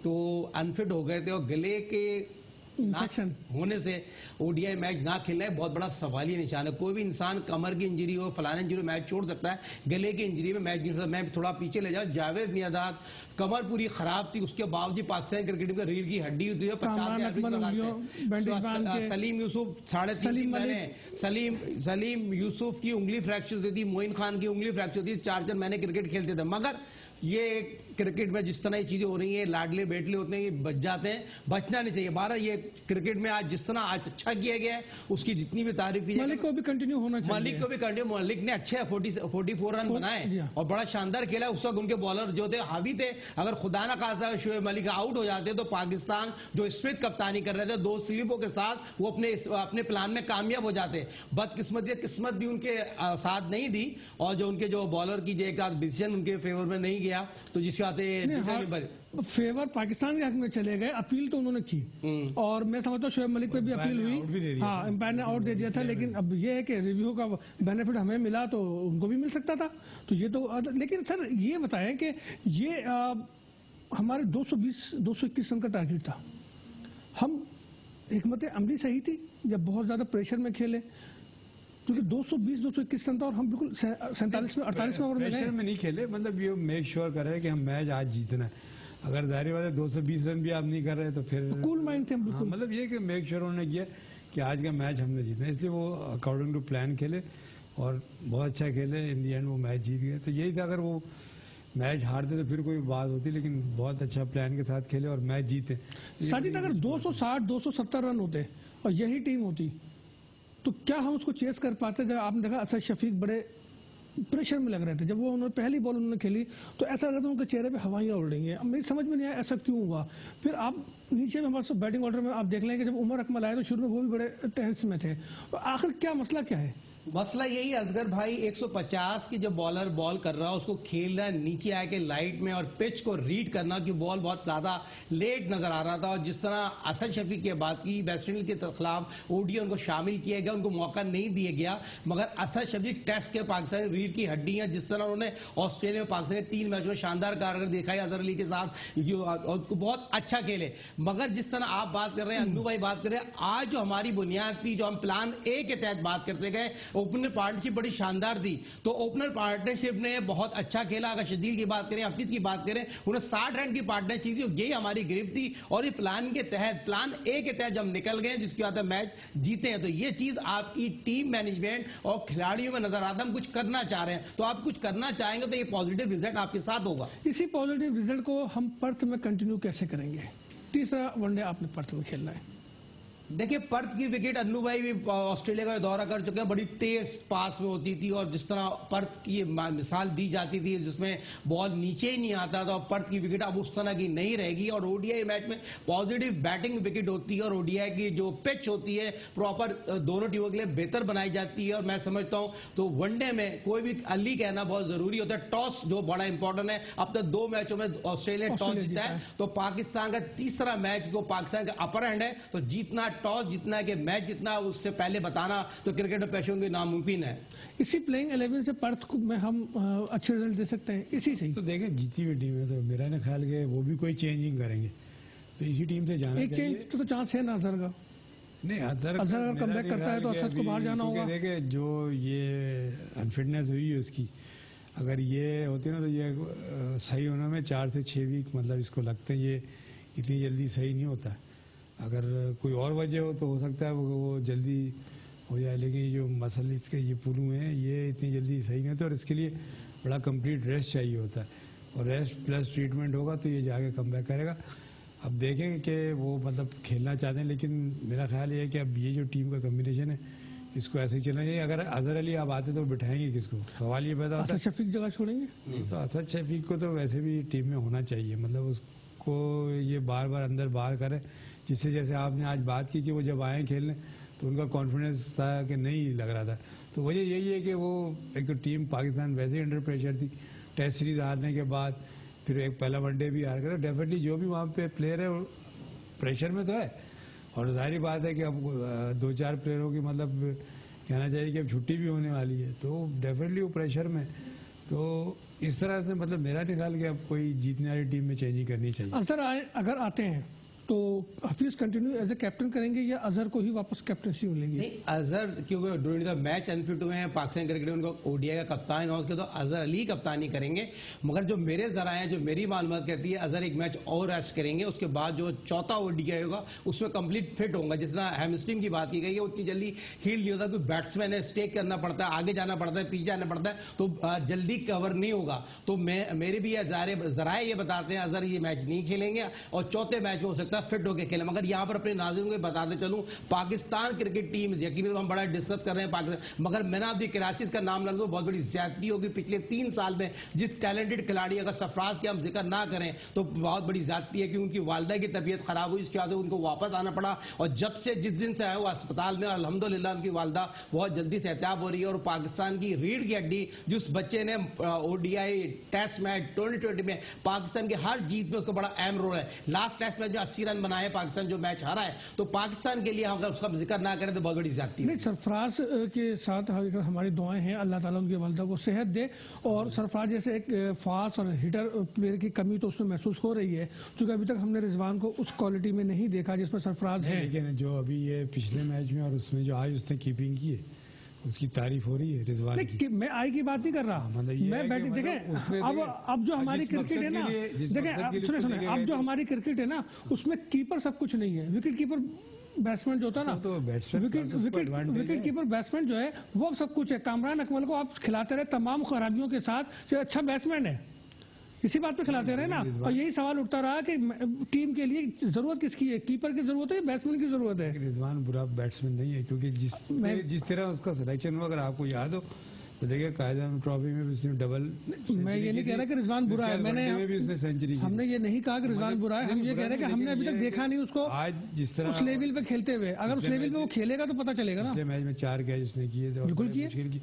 तो अनफिट हो गए थे और गले के इन्फेक्शन होने से ओडीआई मैच ना खेलना है बहुत बड़ा सवालिया निशान है। कोई भी इंसान कमर की इंजरी हो, फलाने इंजरी मैच छोड़ सकता है, गले की इंजरी में मैच नहीं छोड़ सकता। मैं थोड़ा पीछे ले जाऊं, जावेद मियादाद कमर पूरी खराब थी, उसके बावजूद पाकिस्तान क्रिकेट टीम का रीढ़ की हड्डी होती है 50। सलीम यूसुफ 3.5 सलीम यूसुफ की उंगली फ्रैक्चर होती थी, मोइन खान की उंगली फ्रैक्चर होती थी, 4 मैंने क्रिकेट खेलते थे। मगर ये क्रिकेट में जिस तरह ये चीजें हो रही हैं, लाडले बेटले होते हैं, ये बच जाते हैं, बचना नहीं चाहिए। 12 ये क्रिकेट में आज जिस तरह आज अच्छा किया गया है उसकी जितनी भी तारीफ की जाए, मलिक को भी कंटिन्यू होना चाहिए। मलिक को भी कंटिन्यू, मलिक ने अच्छे 44 रन बनाए और बड़ा शानदार खेला। उस वक्त उनके बॉलर जो थे हावी थे। अगर खुदा ना खासा शोएब मलिक आउट हो जाते तो पाकिस्तान जो स्मिथ कप्तानी कर रहे थे 2 स्लिपों के साथ वो अपने प्लान में कामयाब हो जाते। बदकिस्मती किस्मत भी उनके साथ नहीं दी, और जो उनके जो बॉलर की जो एक डिसीजन उनके फेवर में नहीं गया, तो जिसकी फेवर पाकिस्तान के हक में चले गए। अपील तो उन्होंने की और मैं समझता हूँ शोएब मलिक पे भी अपील हुई। हाँ, एम्पायर ने आउट दे दिया था, लेकिन अब ये है कि रिव्यू का बेनिफिट हमें मिला तो उनको भी मिल सकता था। तो ये तो, लेकिन सर ये बताएं कि ये हमारे 221 रन का टारगेट था। हम हिकमत अमली सही थी या बहुत ज्यादा प्रेशर में खेले? क्योंकि 220-221 रन था और हम बिल्कुल 47 में 48वें ओवर में प्रेशर में नहीं खेले। मतलब ये मेक श्योर कर रहे हैं कि हम मैच आज जीतना है। अगर जाहिर बात है 220 रन भी आप नहीं कर रहे तो फिर कूल माइंड थे हम बिल्कुल। मतलब ये कि मेक श्योर उन्होंने किया कि आज का मैच हमने जीतना, इसलिए वो अकॉर्डिंग टू प्लान खेले और बहुत अच्छा खेले। इन दी एंड वो मैच जीत गए। तो यही था, अगर वो मैच हारते तो फिर कोई बात होती, लेकिन बहुत अच्छा प्लान के साथ खेले और मैच जीते। साजिद, अगर 260 270 रन होते और यही टीम होती तो क्या हम उसको चेस कर पाते? जब आपने देखा असद शफीक बड़े प्रेशर में लग रहे थे, जब वो उन्होंने पहली बॉल उन्होंने खेली तो ऐसा लग रहा था उनके चेहरे पे हवाइयाँ उड़ रही हैं। अब मेरी समझ में नहीं आया ऐसा क्यों हुआ। फिर आप नीचे में हमारे बैटिंग ऑर्डर में आप देख लेंगे, जब उमर अकमल आए तो शुरू में वो भी बड़े टेंस में थे। तो आखिर क्या मसला क्या है? मसला यही है असगर भाई, 150 की जब बॉलर बॉल कर रहा है उसको खेलना नीचे आके लाइट में और पिच को रीड करना कि बॉल बहुत ज्यादा लेट नजर आ रहा था। और जिस तरह असद शफीक की बात की, वेस्ट इंडीज के खिलाफ ओडीआई उनको शामिल किया गया, उनको मौका नहीं दिया गया, मगर असद शफीक टेस्ट के पाकिस्तानी रीड की हड्डी है। जिस तरह उन्होंने ऑस्ट्रेलिया में पाकिस्तान के 3 मैच में शानदार कारगर दिखाई अजहर अली के साथ, बहुत अच्छा खेले। मगर जिस तरह आप बात कर रहे हैं, अन्नू भाई बात कर रहे हैं, आज जो हमारी बुनियाद थी, जो हम प्लान ए के तहत बात करते गए, ओपनर पार्टनरशिप बड़ी शानदार थी। तो ओपनर पार्टनरशिप ने बहुत अच्छा खेला। अगर शदील की बात करें, हफीज की बात करें, उन्हें 60 रन की पार्टनरशिप थी, यही हमारी गिरफ्त थी। और ये प्लान के तहत, प्लान ए के तहत जब निकल गए, जिसके बाद मैच जीते हैं, तो ये चीज आपकी टीम मैनेजमेंट और खिलाड़ियों में नजर आता है। हम कुछ करना चाह रहे हैं, तो आप कुछ करना चाहेंगे तो ये पॉजिटिव रिजल्ट आपके साथ होगा। इसी पॉजिटिव रिजल्ट को हम पर्थ में कंटिन्यू कैसे करेंगे? तीसरा वनडे आपने पर्थ में खेलना है। देखिए, पर्थ की विकेट, अन्नू भाई भी ऑस्ट्रेलिया का दौरा कर चुके हैं, बड़ी तेज पास में होती थी। और जिस तरह पर्थ की मिसाल दी जाती थी जिसमें बॉल नीचे ही नहीं आता था, और पर्थ की विकेट अब उस तरह की नहीं रहेगी। और ओडीआई मैच में पॉजिटिव बैटिंग विकेट होती है, और ओडीआई की जो पिच होती है प्रॉपर दोनों टीमों के लिए बेहतर बनाई जाती है। और मैं समझता हूं तो वनडे में कोई भी अर्ली कहना बहुत जरूरी होता है। टॉस जो बड़ा इंपॉर्टेंट है, अब तक 2 मैचों में ऑस्ट्रेलिया टॉस जीता है, तो पाकिस्तान का तीसरा मैच को पाकिस्तान का अपर हैंड है, तो जीतना, टॉस जीतना है कि मैच जितना, उससे पहले बताना तो क्रिकेट में पैशों की नामुमकिन है। इसी प्लेइंग 11 से पर्थ में हम अच्छे रिजल्ट दे सकते हैं, इसी से। तो देखें, जीती हुई टीम है, तो मेरा ना ख्याल के वो भी कोई चेंजिंग करेंगे, तो इसी टीम से जाना एक चेंज तो चांस है ना अजहर का? नहीं, अजहर कमबैक करता है तो असद को बाहर जाना होगा। देखे जो ये अनफिटनेस हुई है उसकी, अगर ये होती ना तो ये सही होने में 4 से 6 वीक मतलब इसको लगते हैं। ये इतनी जल्दी सही नहीं होता। अगर कोई और वजह हो तो हो सकता है वो जल्दी हो जाए, लेकिन जो मसल इसके ये पुलू हैं ये इतनी जल्दी सही नहीं होते, और इसके लिए बड़ा कंप्लीट रेस्ट चाहिए होता है। और रेस्ट प्लस ट्रीटमेंट होगा तो ये जाके कमबैक करेगा। अब देखेंगे कि वो मतलब खेलना चाहते हैं, लेकिन मेरा ख्याल ये है कि अब ये जो टीम का कम्बिनेशन है इसको ऐसे ही चलना चाहिए। अगर अजहर अली आप आते तो बिठाएंगे किसको? सवाल ये पैदा होता है। असद शफीक जगह छोड़ेंगे? तो असद शफीक को तो वैसे भी टीम में होना चाहिए, मतलब उसको ये बार बार अंदर बाहर करे, जिससे जैसे आपने आज बात की कि वो जब आए खेलने तो उनका कॉन्फिडेंस था कि नहीं लग रहा था। तो वजह यही है कि वो एक तो टीम पाकिस्तान वैसे ही अंडर प्रेशर थी, टेस्ट सीरीज हारने के बाद फिर एक पहला वनडे भी हार गया। तो डेफिनेटली जो भी वहाँ पे प्लेयर है वो प्रेशर में तो है, और जाहिर बात है कि अब 2-4 प्लेयरों की मतलब कहना चाहिए कि अब छुट्टी भी होने वाली है, तो डेफिनेटली वो प्रेशर में। तो इस तरह से मतलब मेरा नहीं ख्याल कि अब कोई जीतने वाली टीम में चेंजिंग करनी चाहिए। अगर आते हैं तो Hafeez continue as a captain करेंगे या अजहर को ही वापस कैप्टनसी मिलेगी? नहीं, अजहर क्योंकि ड्यूरिंग द मैच अनफिट हुए हैं पाकिस्तान क्रिकेट में, उनको ओडीआई का कप्तान है उसके, तो अजहर अली कप्तानी करेंगे। मगर जो मेरे जरा हैं, जो मेरी मालूमात कहती है, अजहर एक मैच और रेस्ट करेंगे, उसके बाद जो चौथा ओडीआई होगा उसमें कंप्लीट फिट होगा। जिस तरह हैमस्ट्रिंग की बात की गई है, उतनी जल्दी हील नहीं होता, क्योंकि बैट्समैन है, स्टेक करना पड़ता है, आगे जाना पड़ता है, पीछे जाना पड़ता है, तो जल्दी कवर नहीं होगा। तो मेरे भी जराए ये बताते हैं अजहर ये मैच नहीं खेलेंगे, और चौथे मैच में हो सकता है फिट होकर खेले। मगर यहाँ पर अपने नाज़रीन को बताते चलूं, पाकिस्तान क्रिकेट टीम, यकीनन हम बड़ा डिस्कस कर रहे हैं पाकिस्तान, मगर मैंने आपकी कराची का नाम लगा, बहुत बड़ी ज्यादती होगी पिछले 3 साल में। जिस टैलेंटेड खिलाड़ी, अगर सरफराज के हम जिक्र ना करें तो बहुत बड़ी ज्यादती है कि उनकी वालदा की तबीयत खराब हुई, इसके बाद उनको वापस आना पड़ा, और जब से जिस दिन से आए वो अस्पताल में, अल्हम्दुलिल्लाह उनकी वालदा बहुत जल्दी से एहतियाब हो रही है। और पाकिस्तान की रीढ़ की हड्डी, जिस बच्चे ने ओडीआई टेस्ट मैच 2020 में पाकिस्तान की हर जीत में उसका बड़ा अहम रोल है। लास्ट टेस्ट मैच में 80 रन बनाए पाकिस्तान जो मैच हारा है, तो पाकिस्तान के लिए हम अगर सब जिक्र ना करें तो बहुत बड़ी ज्यादती है। नहीं, सरफराज के साथ हमारी दुआएं हैं, अल्लाह ताला उनकी वालिदा को सेहत दे। और सरफराज जैसे एक फास्ट और हिटर प्लेयर की कमी तो उसमें महसूस हो रही है, क्योंकि अभी तक हमने रिजवान को उस क्वालिटी में नहीं देखा जिसमें सरफराज है। लेकिन जो अभी ये पिछले मैच में और उसमें जो आज उसने कीपिंग की है उसकी तारीफ हो रही है रिजवान की। मैं आई की बात नहीं कर रहा, मैं बैटिंग देखें। अब जो हमारी क्रिकेट है ना, देखें सुने, अब जो हमारी क्रिकेट है ना उसमें कीपर सब कुछ नहीं है। विकेट कीपर बैट्समैन जो होता ना, तो बैट्समैन विकेट कीपर बैट्समैन जो है वो अब सब कुछ है। कामरान अकमल को आप खिलाते रहे तमाम खराबियों के साथ, जो अच्छा बैट्समैन है, इसी बात पे खिलाते रहे ना। और यही सवाल उठता रहा कि टीम के लिए जरूरत किसकी है, कीपर की जरूरत है या बैट्समैन की जरूरत है? रिजवान बुरा बैट्समैन नहीं है, क्योंकि जिस तरह उसका सिलेक्शन हुआ, अगर आपको याद हो तो देखिए कायदान ट्रॉफी में भी उसने डबल। मैं ये नहीं कह रहा कि रिजवान बुरा है, में भी उसने सेंचुरी की। हमने ये नहीं कहा कि रिजवान बुरा है, हम ये कह रहे हैं कि हमने अभी तक देखा नहीं उसको आज जिस तरह उस लेवल पे खेलते हुए। अगर उस लेवल पे वो खेलेगा तो पता चलेगा ना। पिछले मैच में 4 कैच उसने किए थे, बिल्कुल किए।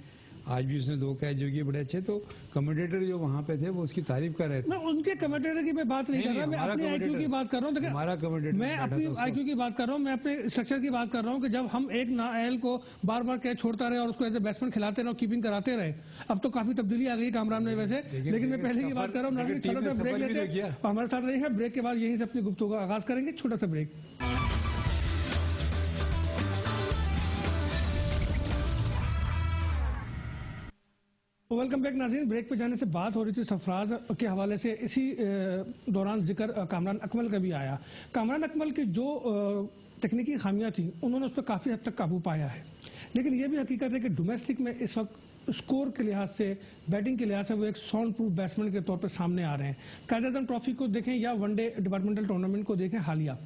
आज भी उसने 2 कैच जो किए बड़े अच्छे। तो कमेंटेटर जो वहाँ पे थे वो उसकी तारीफ कर रहे थे। मैं उनके कमेंटेटर की मैं बात नहीं कर रहा, मैं अपनी आईक्यू की बात कर रहा हूँ। हमारा कमेंटेटर, मैं अपनी आईक्यू की बात कर रहा हूँ, मैं अपने स्ट्रक्चर की बात कर रहा हूँ कि जब हम एक नाएल को बार बार कैच छोड़ता रहे और उसको एज ए बैट्समैन खिलाते रहे और कीपिंग कराते रहे। अब तो काफी तब्दीली आ गई कामरान में वैसे, लेकिन मैं पहले की बात कर रहा हूँ। छोटा सा ब्रेक लेते हैं, हमारे साथ रही है। ब्रेक के बाद यहीं से अपनी गुफ्तगू का आगाज करेंगे, छोटा सा ब्रेक। वेलकम बैक नाज़रीन। ब्रेक पे जाने से बात हो रही थी सरफराज के हवाले से, इसी दौरान जिक्र कामरान अकमल का भी आया। कामरान अकमल की जो तकनीकी खामियां थी उन्होंने उस पर काफ़ी हद तक काबू पाया है, लेकिन ये भी हकीकत है कि डोमेस्टिक में इस वक्त स्कोर के लिहाज से, बैटिंग के लिहाज से वो एक साउंड प्रूफ बैट्समैन के तौर पर सामने आ रहे हैं। कायदान ट्रॉफी को देखें या वनडे डिपार्टमेंटल टूर्नामेंट को देखें हालिया,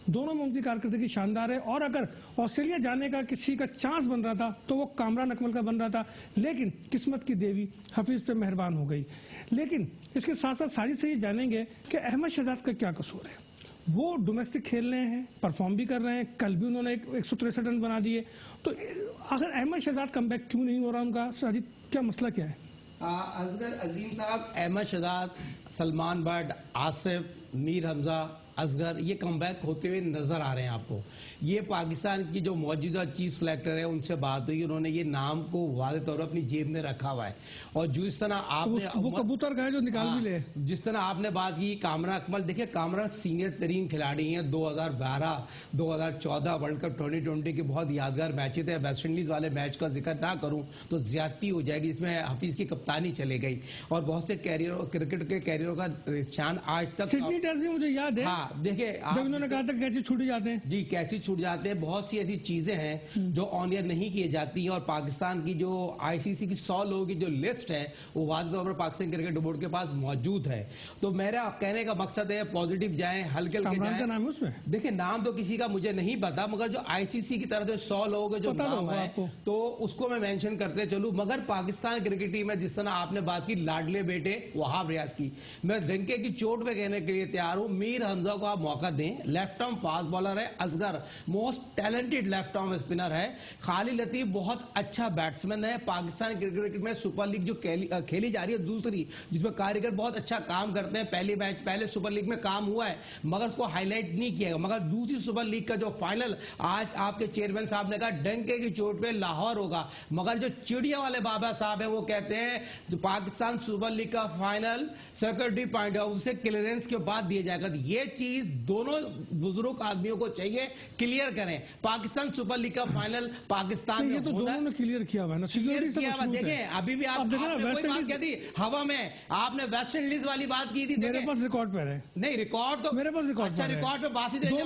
दोनों में उनकी कारकर्दगी शानदार है। और अगर ऑस्ट्रेलिया जाने का किसी का चांस बन रहा था तो वो कामरान अकमल का बन रहा था, लेकिन किस्मत की देवी हफीज पे मेहरबान हो गई। लेकिन इसके साथ साथ साजिद से ये जानेंगे कि अहमद शहजाद का क्या कसूर है। वो डोमेस्टिक खेल रहे हैं, परफॉर्म भी कर रहे हैं, कल भी उन्होंने 163 रन बना दिए। तो आखिर अहमद शहजाद कमबैक क्यों नहीं हो रहा उनका? साजिद, क्या मसला क्या है? असगर अजीम साहब, अहमद शहजाद, सलमान बट, आसिफ, मीर हमजा, असगर ये कमबैक होते हुए नजर आ रहे हैं आपको। ये पाकिस्तान की जो मौजूदा चीफ सेलेक्टर है उनसे बात हुई, उन्होंने ये नाम को वादे तौर पर अपनी जेब में रखा हुआ है। और जिस तरह आपने वो कबूतर गए जो निकाल भी ले, जिस तरह आपने बात की कामरान अकमल, देखिए कामरान सीनियर तरीन खिलाड़ी हैं। 2012-2014 वर्ल्ड कप 2020 के बहुत यादगार मैचेस थे। वेस्ट इंडीज वाले मैच का जिक्र ना करूं तो ज्यादती हो जाएगी, इसमें हफीज की कप्तानी चले गई और बहुत से कैरियर, क्रिकेट के कैरियरों का निशान आज तक। सिडनी टेस्ट भी मुझे याद है। हाँ, देखिए जब उन्होंने कहा था कैसे छूट जाते हैं। जी, कैसे छूट जाते हैं। बहुत सी ऐसी चीजें हैं जो ऑन एयर नहीं की जाती हैं। और पाकिस्तान की जो आईसीसी की 100 लोगों की जो लिस्ट है वो वाद तौर पर पाकिस्तान क्रिकेट बोर्ड के पास मौजूद है। तो मेरा कहने का मकसद है पॉजिटिव जाएं, हल्के हल्के जाएं। का नाम है उसमें? देखिए नाम तो किसी का मुझे नहीं पता, मगर जो आईसीसी की तरफ से 100 लोगों के जो नाम है तो उसको मैं मेंशन करते चलूं। मगर पाकिस्तान क्रिकेट टीम में जिस तरह आपने बात की लाडले बेटे वहाब रियाज की, मैं डंके की चोट पे कहने के लिए तैयार हूं, मीर हमजा को आप मौका दें। लेफ्ट आर्म फास्ट बॉलर है। Asghar most talented left arm spinner है। खालिद लतीफ बहुत अच्छा बैट्समैन है। पाकिस्तान क्रिकेट में सुपर लीग जो खेली जा रही है दूसरी, जिसमें कारीगर बहुत अच्छा काम करते हैं। पहले सुपर लीग में काम हुआ है मगर उसको हाईलाइट नहीं किया गया। मगर दूसरी सुपर लीग का जो फाइनल आज आपके चेयरमैन साहब ने कहा डंके की चोट पे लाहौर होगा, मगर जो चिड़िया वाले बाबा साहब है वो कहते हैं जो पाकिस्तान सुपर लीग का फाइनल सिक्योरिटी पॉइंट ऑफ से क्लियरेंस के बाद दिया जाएगा। ये चीज दोनों बुजुर्ग आदमियों को चाहिए क्लियर करें। पाकिस्तान सुपर लीग का फाइनल पाकिस्तान में तो दोनों ने क्लियर किया हुआ है ना, क्लियर किया हुआ। देखें अभी भी आपने कोई बात क्या थी हवा में, आपने वेस्ट इंडीज वाली बात की थी। मेरे पास रिकॉर्ड पर है। नहीं रिकॉर्ड तो मेरे पास रिकॉर्ड अच्छा रिकॉर्ड पे बासित अली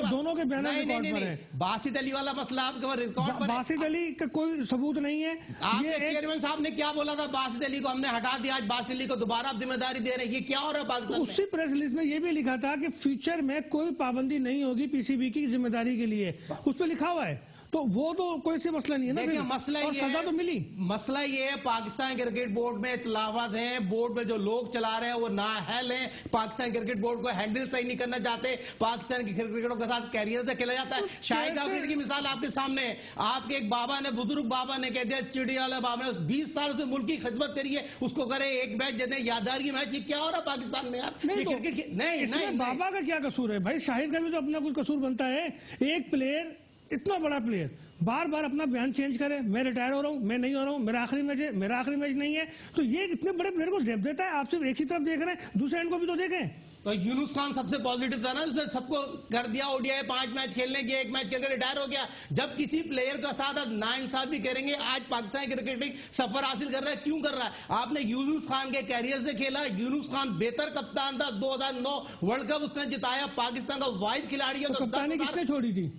दोनों के बयान रिकॉर्ड पर है। बासित अली वाला मसला आपके पास रिकॉर्ड पर है। बासित अली का कोई सबूत नहीं है। आपके चेयरमैन साहब ने क्या बोला था, बासित अली को हमने हटा दिया, आज बासित अली को दोबारा जिम्मेदारी दे रहे हैं। ये क्या हो रहा है पाकिस्तान? उसी प्रेस रिलीज में ये भी लिखा था कि फ्यूचर में कोई पाबंदी नहीं होगी पीसीबी की जिम्मेदारी के लिए, उस पर लिखा हुआ है। तो वो तो कोई से मसला नहीं है ना। देखिए मसला और ये सजा तो मिली। मसला ये है पाकिस्तान क्रिकेट बोर्ड में इतलाफात हैं, बोर्ड में जो लोग चला रहे हैं वो नाअहल हैं। पाकिस्तान क्रिकेट बोर्ड को हैंडल सही नहीं करना चाहते। पाकिस्तान के क्रिकेटरों के साथ कैरियर से खेला जाता है। शाहिद आफरीदी की मिसाल आपके सामने, आपके एक बाबा ने, बुजुर्ग बाबा ने कह दिया, चिड़िया वाले बाबा ने 20 साल से मुल्क की खिदमत करी है, उसको करे एक मैच देते यादगार मैच। ये क्या हो रहा है पाकिस्तान में यार? क्रिकेट नहीं, बाबा का क्या कसूर है भाई? शाहिद का भी तो अपना कुछ कसूर बनता है। एक प्लेयर, इतना बड़ा प्लेयर बार बार अपना बयान चेंज करे, मैं रिटायर हो रहा हूँ, मैं नहीं हो रहा हूँ, मेरा आखिरी मैच है, मेरा आखिरी मैच नहीं है, तो ये इतने बड़े प्लेयर को जेब देता है। आप सिर्फ एक ही तरफ देख रहे हैं, दूसरे एंड को भी तो देखें। तो यूनुस खान सबसे पॉजिटिव था ना, उसने सबको कर दिया, ओडीआई 5 मैच खेलने के, 1 मैच खेलकर रिटायर हो गया। जब किसी प्लेयर का साथ आप नाइंसाफी करेंगे, आज पाकिस्तान क्रिकेट सफर हासिल कर रहा है, क्यों कर रहा है? आपने यूनुस खान के कैरियर से खेला। यूनुस खान बेहतर कप्तान था, 2009 वर्ल्ड कप उसने जिताया, पाकिस्तान का वाइड खिलाड़ी है। तो कप्तानी किसने छोड़ी थी?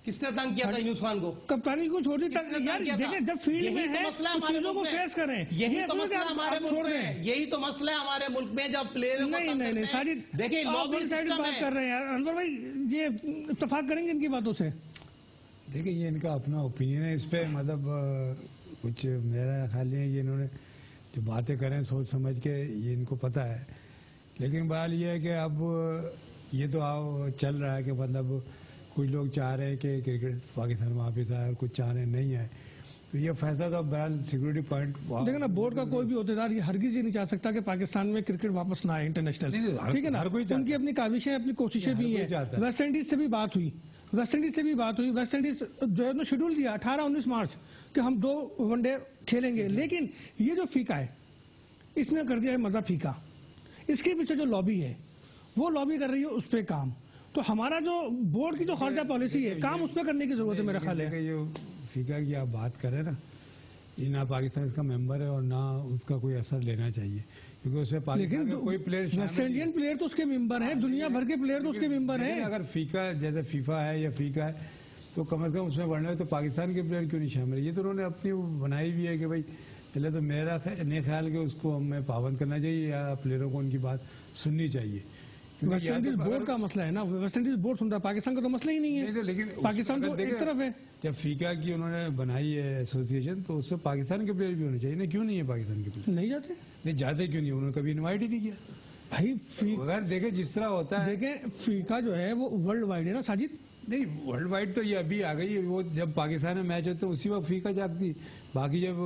किसने तंग किया था यूनुस खान को? कप्तानी को छोड़ दी यार। देखें, जब फील्ड में है तो चीजों को फेस करें। यही तो मसला हमारे मुल्क में है, यही तो मसला है हमारे मुल्क में, जब प्लेयर नहीं साजिद, देखिए लॉबी साइड बात कर रहे हैं यार। अनवर भाई, ये इत्तेफाक करेंगे इनकी बातों से? देखिए, ये इनका अपना ओपिनियन है इस पे, मतलब कुछ मेरा ख्याल नहीं है कि इन्होंने जो बातें करें सोच समझ के, ये इनको पता है। लेकिन बात ये है कि अब ये तो चल रहा है कि मतलब कुछ लोग चाह रहे हैं कि क्रिकेट पाकिस्तान वापस आए और कुछ चाह रहे नहीं आए, तो ये फैसला तो बहरहाल सिक्योरिटी पॉइंट। देखो ना, बोर्ड का कोई भी होतेदार ये हरगिज ये नहीं चाह सकता कि पाकिस्तान में क्रिकेट वापस ना आए इंटरनेशनल, ठीक है ना। उनकी अपनी काविशें, अपनी कोशिशें भी हैं। वेस्ट इंडीज से भी बात हुई, वेस्ट इंडीज जो है शेड्यूल दिया 18-19 मार्च कि हम 2 वनडे खेलेंगे, लेकिन ये जो फीका है इसने कर दिया है मजा फीका। इसके पीछे जो लॉबी है वो लॉबी कर रही है उस पर काम। तो हमारा जो बोर्ड की जो खर्चा पॉलिसी है, काम उस पर करने की जरूरत है मेरा ख्याल है। जो फीका की आप बात करें ना, ये ना पाकिस्तान इसका मेंबर है और ना उसका कोई असर लेना चाहिए, क्योंकि उसमें पाकिस्तान का कोई प्लेयर, वेस्ट इंडियन प्लेयर तो उसके मेंबर हैं, दुनिया भर के प्लेयर तो उसके मेंबर हैं। अगर फीका जैसे फीफा है या फीका है तो कम से कम उसमें बढ़ना है, तो पाकिस्तान के प्लेयर क्यों नहीं शामिल है? ये तो उन्होंने अपनी बनाई भी है कि भाई पहले तो मेरा नहीं ख्याल कि उसको हमें पाबंद करना चाहिए या प्लेयरों को उनकी बात सुननी चाहिए। वेस्ट इंडीज बोर्ड का मसला है ना, वेस्ट इंडीज बोर्ड सुनता है, पाकिस्तान का तो मसला ही नहीं है। लेकिन पाकिस्तान तो एक तरफ है। जब फीका की उन्होंने बनाई है एसोसिएशन, तो उसमें पाकिस्तान के प्लेयर भी होने चाहिए ना, क्यों नहीं है पाकिस्तान के प्लेयर? नहीं जाते, नहीं जाते क्यों नहीं? उन्होंने कभी इन्वाइट ही नहीं किया भाई। अगर देखे जिस तरह होता है, देखें फीका जो है वो वर्ल्ड वाइड है ना साजिद। नहीं, वर्ल्ड वाइड तो ये अभी आ गई है, वो जब पाकिस्तान में मैच होते उसी वक्त फीका जागती। बाकी जब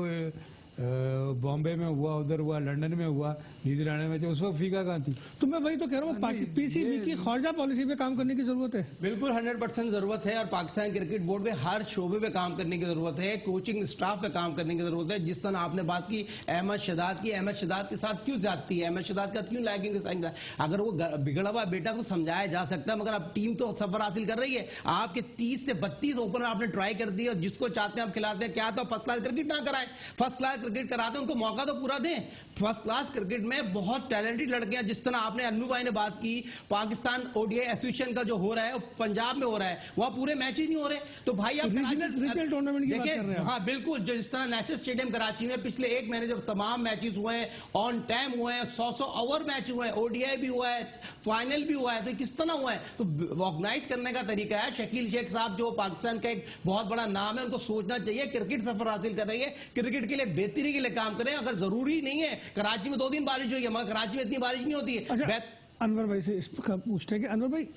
बॉम्बे में हुआ, उधर हुआ, लंदन में हुआ, न्यूजीलैंड में, उस वक्त फीका कहाँ थी? तो मैं वही तो कह रहा हूँ, पीसीबी की खारजा पॉलिसी पे काम करने की जरूरत है। बिल्कुल 100% जरूरत है, और पाकिस्तान क्रिकेट बोर्ड में हर शोबे पे काम करने की जरूरत है, कोचिंग स्टाफ पे काम करने की जरूरत है। जिस तरह आपने बात की अहमद शहजाद की, अहमद शहजाद के साथ क्यों जाती है, अहमद शहजाद का क्यों लैगिंग? अगर वो बिगड़ा हुआ बेटा को समझाया जा सकता है, मगर अब टीम तो सफर हासिल कर रही है। आपके 30 से 32 ओपनर आपने ट्राई कर दिए, और जिसको चाहते हैं आप खिलाते हैं। क्या तो फर्स्ट क्लास क्रिकेट ना कराए, फर्स्ट क्लास क्रिकेट कराते हैं, उनको मौका तो पूरा दें। फर्स्ट क्लास क्रिकेट में बहुत टैलेंटेड लड़के हैं, जिस तरह आपने अन्नू भाई ने बात की, पाकिस्तान ओडीआई एसोसिएशन का जो हो रहा है वो पंजाब में हो रहा है, वहां पूरे मैच ही नहीं हो रहे। तो भाई आप रीजनल टूर्नामेंट की बात कर रहे हैं। हाँ बिल्कुल, जो जिस तरह नेशनल स्टेडियम कराची में पिछले 1 महीने जब तमाम मैचेस हुए हैं, ऑन टाइम हुए हैं, 100 ओवर मैच हुए हैं, ओडीआई भी हुआ है, फाइनल भी हुआ है, तो किस तरह हुआ है? तो ऑर्गेनाइज करने का तरीका है। शकील शेख साहब जो पाकिस्तान का एक बहुत बड़ा नाम है, उनको सोचना चाहिए। क्रिकेट सफर हासिल कर रही है, क्रिकेट के लिए बेहतरी के लिए काम करें। अगर जरूरी नहीं है, कराची में 2 दिन बारिश हुई है, मगर कराची में इतनी बारिश नहीं होती है। अच्छा, अनवर भाई से इसका पूछते हैं कि अनवर भाई,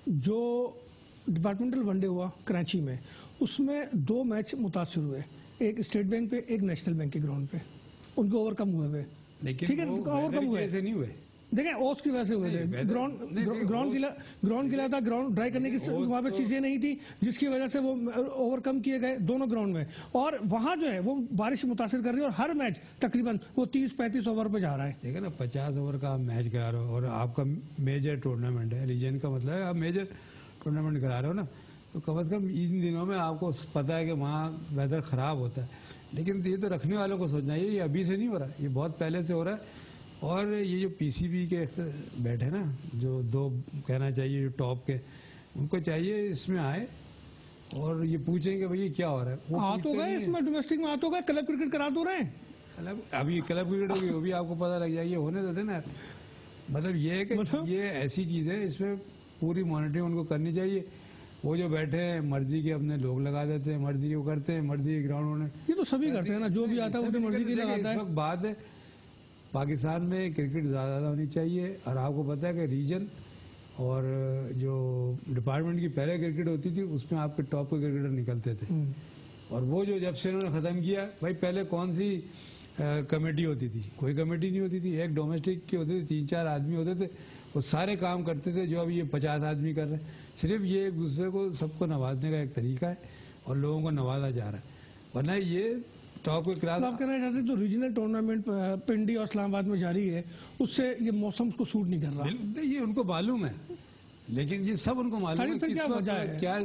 जो डिपार्टमेंटल वनडे हुआ कराची में, उसमें 2 मैच मुतासर हुए, एक स्टेट बैंक पे, एक नेशनल बैंक के ग्राउंड पे, उनको ओवरकम हुए। ठीक है, ओवरकम हुए ऐसे नहीं हुए। देखें ओस की वजह से हुए थे, ग्राउंड गिला था, ग्राउंड ड्राई करने की वहाँ पे चीजें नहीं थी, जिसकी वजह से वो ओवरकम किए गए दोनों ग्राउंड में। और वहाँ जो है वो बारिश मुतासिर कर रही है, और हर मैच तकरीबन वो 30-35 ओवर पे जा रहा है। देखिए ना, 50 ओवर का आप मैच करा रहे हो और आपका मेजर टूर्नामेंट है, रीजन का मतलब है आप मेजर टूर्नामेंट करा रहे हो ना, तो कम से कम इन दिनों में आपको पता है कि वहाँ वेदर खराब होता है। लेकिन ये तो रखने वालों को सोचना है, ये अभी से नहीं हो रहा, ये बहुत पहले से हो रहा है। और ये जो पीसीबी के बैठे ना, जो 2 कहना चाहिए जो टॉप के, उनको चाहिए इसमें आए और ये पूछें कि भाई क्या हो रहा है। वो आ तो गए इसमें, डोमेस्टिक में आ तो गए, क्लब क्रिकेट करा तो रहे। अभी क्लब क्रिकेट होगी, वो भी आपको पता लग जाएगी, होने देते ना। मतलब ये है कि ये ऐसी चीज है, इसमें पूरी मॉनिटरिंग उनको करनी चाहिए। वो जो बैठे हैं मर्जी के अपने लोग लगा देते हैं, मर्जी के वो करते हैं, मर्जी के ग्राउंड में, ये तो सभी करते हैं ना, जो भी आता है वो मर्जी की लगाता है। इस वक्त बात है पाकिस्तान में क्रिकेट ज़्यादा होनी चाहिए, और आपको पता है कि रीजन और जो डिपार्टमेंट की पहले क्रिकेट होती थी उसमें आपके टॉप के क्रिकेटर निकलते थे। और वो जो जब से इन्होंने ख़त्म किया, भाई पहले कौन सी कमेटी होती थी? कोई कमेटी नहीं होती थी, एक डोमेस्टिक की होती थी, 3-4 आदमी होते थे, वो सारे काम करते थे जो अभी ये 50 आदमी कर रहे हैं। सिर्फ ये एक दूसरे को सबको नवाजने का एक तरीका है, और लोगों को नवाजा जा रहा है, वरना ये टॉप के क्लास। तो आप कहना चाहते हैं जो रीजनल टूर्नामेंट पिंडी और इस्लामाबाद में जारी है उससे ये मौसम को सूट नहीं कर रहा। ये उनको मालूम है, लेकिन ये सब उनको मालूम है किस वक्त क्या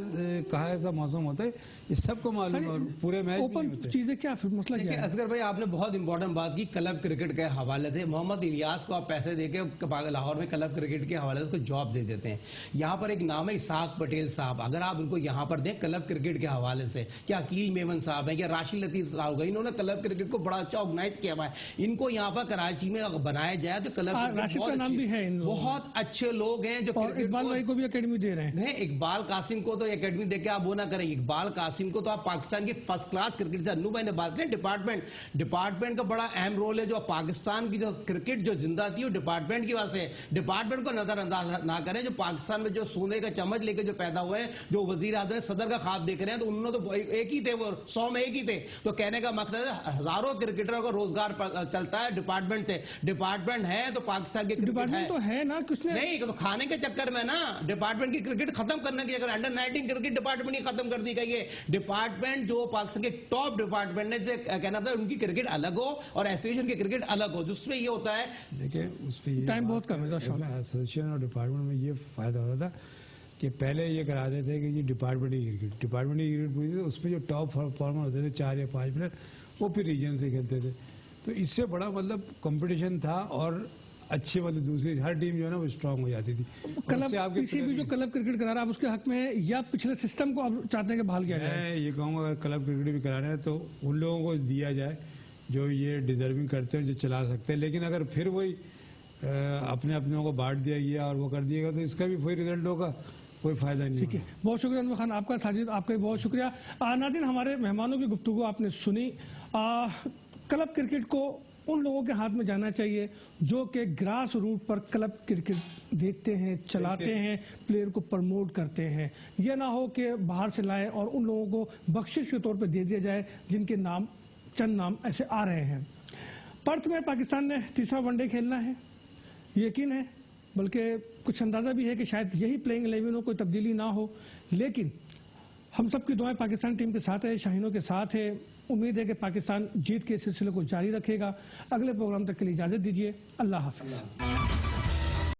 कहा ऐसा मौसम होता है, ये सबको मालूम है और पूरे मैच ओपन चीजें क्या फिर मसला क्या है? असगर भाई आपने बहुत इंपॉर्टेंट बात की क्लब क्रिकेट के हवाले से। मोहम्मद इलियास को आप पैसे देके लाहौर में क्लब क्रिकेट के हवाले से उसको जॉब दे देते हैं। यहाँ पर एक नाम है इसाक पटेल साहब, अगर आप उनको यहाँ पर दें क्लब क्रिकेट के हवाले से, क्या अकील मेमन साहब है, क्या राशिद लतीफ साहब है, इन्होंने क्लब क्रिकेट को बड़ा अच्छा ऑर्गेनाइज किया हुआ है। इनको यहाँ पर कराची में अगर बनाया जाए तो क्लब राशिद का नाम भी है, बहुत अच्छे लोग हैं जो इकबाल भाई को भी अकेडमी दे रहे हैं। इकबाल कासिम को तो एकेडमी देके आप वो ना करें, इकबाल कासिम को तो आप पाकिस्तान की फर्स्ट क्लास क्रिकेट, अन्नू भाई ने बात करें डिपार्टमेंट का बड़ा अहम रोल है। जो पाकिस्तान की जो क्रिकेट जो जिंदा थी वो डिपार्टमेंट की वजह से, डिपार्टमेंट को नजरअंदाज ना करें। जो पाकिस्तान में जो सोने का चम्मच लेके जो पैदा हुए हैं, जो वजीर आजम सदर का ख्वाब देख रहे हैं, तो उन्होंने तो एक ही थे, वो 100 में एक ही थे। तो कहने का मतलब है हजारों क्रिकेटरों को रोजगार चलता है डिपार्टमेंट से। डिपार्टमेंट है तो पाकिस्तान के डिपार्टमेंट तो है ना, कुछ नहीं तो खाने के चक्कर में ना डिपार्टमेंट की क्रिकेट खत्म करने की, अगर अंडर 19 क्रिकेट डिपार्टमेंट ही खत्म कर दी गई है। डिपार्टमेंट जो पाकिस्तान के टॉप डिपार्टमेंट ने कहना था उनकी क्रिकेट अलग हो और एसोसिएशन की क्रिकेट अलग हो, जिसमें ये होता है। देखिए उसमें टाइम बहुत कम है, एसोसिएशन और डिपार्टमेंट में ये फायदा होता था कि पहले ये कराते थे कि ये डिपार्टमेंट की क्रिकेट पूरी थी, उसमें जो टॉप परफॉर्मर होते थे 4 या 5 प्लेयर वो फिर रीजन से खेलते थे, तो इससे बड़ा मतलब कंपटीशन था और अच्छी मतलब दूसरी हर टीम जो है ना वो स्ट्रांग हो जाती थी। क्लब किसी भी जो क्लब क्रिकेट करा रहा है उसके हक में है या पिछले सिस्टम को आप चाहते हैं कि बहाल किया जाए? मैं ये कहूँगा अगर क्लब क्रिकेट भी करा रहे हैं तो उन लोगों को दिया जाए जो ये डिजर्विंग करते हैं, जो चला सकते हैं। लेकिन अगर फिर वही अपने अपनों को बांट दिया गया और वो कर दिएगा तो इसका भी वही रिजल्ट होगा, कोई फायदा नहीं। ठीक है, बहुत शुक्रिया अनवर खान आपका, साजिद आपका भी बहुत शुक्रिया। नाज़रीन हमारे मेहमानों की गुफ्तगू आपने सुनी। क्लब क्रिकेट को उन लोगों के हाथ में जाना चाहिए जो कि ग्रास रूट पर क्लब क्रिकेट देखते हैं, चलाते हैं, प्लेयर को प्रमोट करते हैं। यह ना हो कि बाहर से लाए और उन लोगों को बख्शिश के तौर पर दे दिया जाए जिनके नाम चंद नाम ऐसे आ रहे हैं। पर्थ में पाकिस्तान ने तीसरा वनडे खेलना है, यकीन है, बल्कि कुछ अंदाजा भी है कि शायद यही प्लेइंग 11 हो, कोई तब्दीली ना हो। लेकिन हम सब की दुआएं पाकिस्तान टीम के साथ है, शाहीनों के साथ है। उम्मीद है कि पाकिस्तान जीत के सिलसिले को जारी रखेगा। अगले प्रोग्राम तक के लिए इजाजत दीजिए। अल्लाह हाफिज।